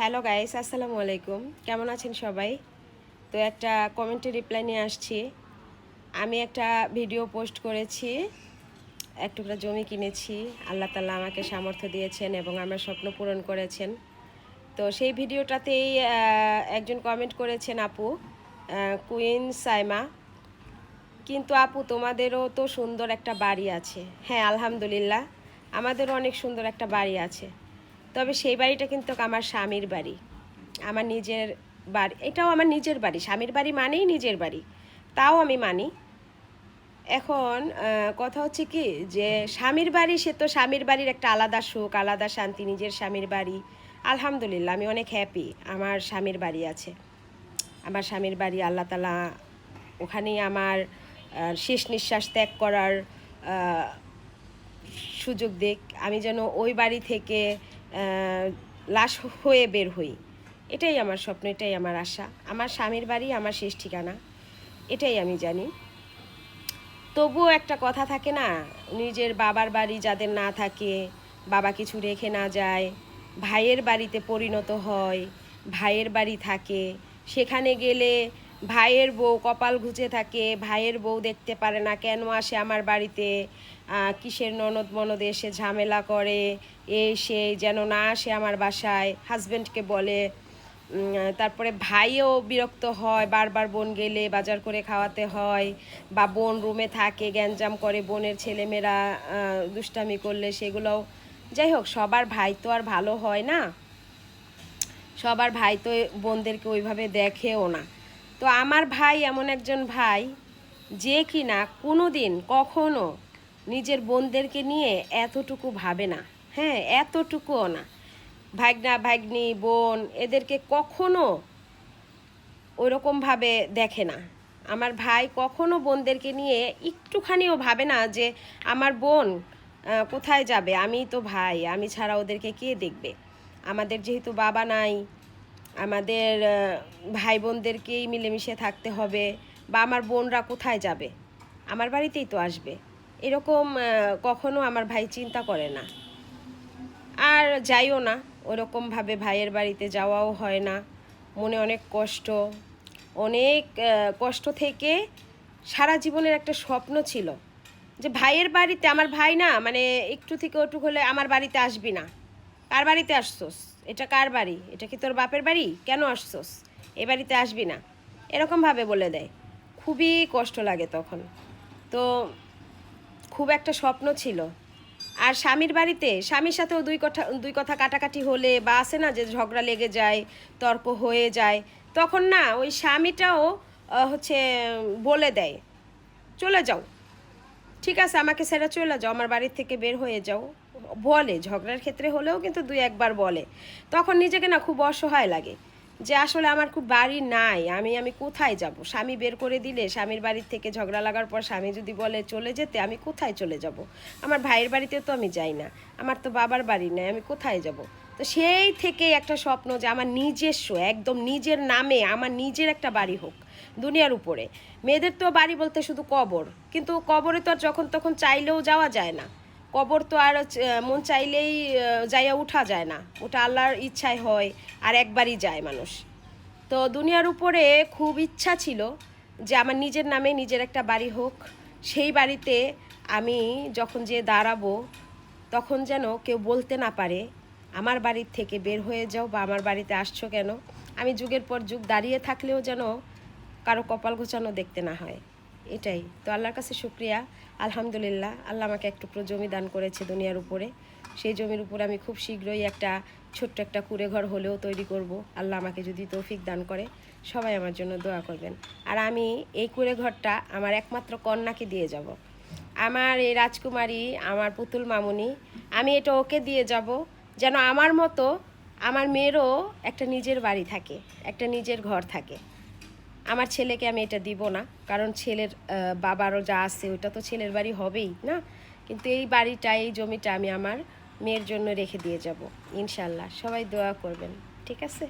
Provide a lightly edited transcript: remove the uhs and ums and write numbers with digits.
Hello guys, আসসালামু আলাইকুম। কেমন আছেন সবাই? তো একটা কমেন্টে রিপ্লাই নিয়ে আসছি। আমি একটা ভিডিও পোস্ট করেছি, এক টুকরা জমি কিনেছি। আল্লাহ তাআলা আমাকে সামর্থ্য দিয়েছেন এবং আমার স্বপ্ন পূরণ করেছেন। তো সেই ভিডিওটাতেই একজন কমেন্ট করেছেন আপু, কুইন সাইমা। কিন্তু আপু, তোমাদেরও তো সুন্দর একটা বাড়ি আছে। হ্যাঁ, আলহামদুলিল্লাহ, আমাদেরও অনেক সুন্দর একটা বাড়ি আছে। তবে সেই বাড়িটা কিন্তু আমার স্বামীর বাড়ি, আমার নিজের বাড়ি। এটাও আমার নিজের বাড়ি, স্বামীর বাড়ি মানেই নিজের বাড়ি, তাও আমি মানি। এখন কথা হচ্ছে কি, যে স্বামীর বাড়ি, সে তো স্বামীর বাড়ির একটা আলাদা সুখ, আলাদা শান্তি। নিজের স্বামীর বাড়ি, আলহামদুলিল্লাহ, আমি অনেক হ্যাপি আমার স্বামীর বাড়ি আছে। আমার স্বামীর বাড়ি, আল্লাহ তাআলা ওখানেই আমার শেষ নিঃশ্বাস ত্যাগ করার সুযোগ দিক। আমি যেন ওই বাড়ি থেকে লাশ হয়ে বের হই। এটাই আমার স্বপ্ন, এটাই আমার আশা। আমার স্বামীর বাড়ি আমার শেষ ঠিকানা, এটাই আমি জানি। তবুও একটা কথা থাকে না, নিজের বাবার বাড়ি যাদের না থাকে, বাবা কিছু রেখে না যায়, ভাইয়ের বাড়িতে পরিণত হয়, ভাইয়ের বাড়ি থাকে, সেখানে গেলে ভাইয়ের বউ কপাল ঘুচে থাকে, ভাইয়ের বউ দেখতে পারে না, কেন আসে আমার বাড়িতে, কিসের ননদ মনদ এসে ঝামেলা করে, সে যেন না আসে আমার বাসায়, হাজব্যান্ডকে বলে। তারপরে ভাইও বিরক্ত হয়, বারবার বোন গেলে বাজার করে খাওয়াতে হয়, বা বোন রুমে থাকে গ্যাঞ্জাম করে, বোনের ছেলেমেয়েরা দুষ্টামি করলে সেগুলোও। যাই হোক, সবার ভাই তো আর ভালো হয় না, সবার ভাই তো বোনদেরকে ওইভাবে দেখেও না। তো আমার ভাই এমন একজন ভাই, যে কি না কোনো দিন কখনো নিজের বোনদেরকে নিয়ে এতটুকু ভাবে না। হ্যাঁ, এতটুকুও না। ভাগনা ভাগ্নি বোন এদেরকে কখনো ওইরকমভাবে দেখে না। আমার ভাই কখনো বোনদেরকে নিয়ে একটুখানিও ভাবে না যে আমার বোন কোথায় যাবে, আমি তো ভাই, আমি ছাড়া ওদেরকে কে দেখবে। আমাদের যেহেতু বাবা নাই, আমাদের ভাই বোনদেরকেই মিলেমিশে থাকতে হবে, বা আমার বোনরা কোথায় যাবে, আমার বাড়িতেই তো আসবে, এরকম কখনো আমার ভাই চিন্তা করে না। আর যাইও না, ওরকমভাবে ভাইয়ের বাড়িতে যাওয়াও হয় না। মনে অনেক কষ্ট, অনেক কষ্ট থেকে সারা জীবনের একটা স্বপ্ন ছিল যে ভাইয়ের বাড়িতে, আমার ভাই না মানে একটু থেকে ওটুক হলে আমার বাড়িতে আসবি না, কার বাড়িতে আসছোস, এটা কার বাড়ি, এটা কি তোর বাপের বাড়ি, কেন আসছোস, এ বাড়িতে আসবি না, এরকমভাবে বলে দেয়। খুবই কষ্ট লাগে তখন। তো খুব একটা স্বপ্ন ছিল। আর স্বামীর বাড়িতে স্বামীর সাথেও দুই কথা কাটাকাটি হলে, বা আসে না যে ঝগড়া লেগে যায়, তর্ক হয়ে যায়, তখন না ওই স্বামীটাও হচ্ছে বলে দেয়, চলে যাও, ঠিক আছে, আমাকে ছেড়ে চলে যাও, আমার বাড়ির থেকে বের হয়ে যাও। বলে, ঝগড়ার ক্ষেত্রে হলেও কিন্তু দুই একবার বলে। তখন নিজেকে না খুব অসহায় লাগে, যে আসলে আমার খুব বাড়ি নাই, আমি কোথায় যাব। স্বামী বের করে দিলে, স্বামীর বাড়ির থেকে ঝগড়া লাগার পর স্বামী যদি বলে চলে যেতে, আমি কোথায় চলে যাব। আমার ভাইয়ের বাড়িতে তো আমি যাই না, আমার তো বাবার বাড়ি নাই, আমি কোথায় যাব। তো সেই থেকে একটা স্বপ্ন যে আমার নিজস্ব, একদম নিজের নামে আমার নিজের একটা বাড়ি হোক দুনিয়ার উপরে। মেয়েদের তো বাড়ি বলতে শুধু কবর, কিন্তু কবরে তো আর যখন তখন চাইলেও যাওয়া যায় না। কবর তো আর মন চাইলেই যাইয়া উঠা যায় না, ওটা আল্লাহর ইচ্ছায় হয়, আর একবারই যায় মানুষ। তো দুনিয়ার উপরে খুব ইচ্ছা ছিল যে আমার নিজের নামে নিজের একটা বাড়ি হোক। সেই বাড়িতে আমি যখন যে দাঁড়াবো, তখন যেন কেউ বলতে না পারে আমার বাড়ির থেকে বের হয়ে যাও, বা আমার বাড়িতে আসছো কেন। আমি যুগের পর যুগ দাঁড়িয়ে থাকলেও যেন কারো কপাল ঘোচানো দেখতে না হয়। এটাই তো, আল্লাহর কাছে শুক্রিয়া, আলহামদুলিল্লাহ। আল্লাহ আমাকে এক টুকরো জমি দান করেছে দুনিয়ার উপরে। সেই জমির উপরে আমি খুব শীঘ্রই একটা ছোট্ট একটা কুঁড়ে ঘর হলেও তৈরি করব, আল্লাহ আমাকে যদি তৌফিক দান করে। সবাই আমার জন্য দোয়া করবেন। আর আমি এই কুঁড়ে ঘরটা আমার একমাত্র কন্যাকে দিয়ে যাব, আমার এই রাজকুমারী, আমার পুতুল মামুনি। আমি এটা ওকে দিয়ে যাব, যেন আমার মতো আমার মেয়েরও একটা নিজের বাড়ি থাকে, একটা নিজের ঘর থাকে। আমার ছেলেকে আমি এটা দিব না, কারণ ছেলের বাবারও যা আছে ওটা তো ছেলের বাড়ি হবেই না। কিন্তু এই বাড়িটা, এই জমিটা আমি আমার মেয়ের জন্য রেখে দিয়ে যাব ইনশাল্লাহ। সবাই দোয়া করবেন, ঠিক আছে।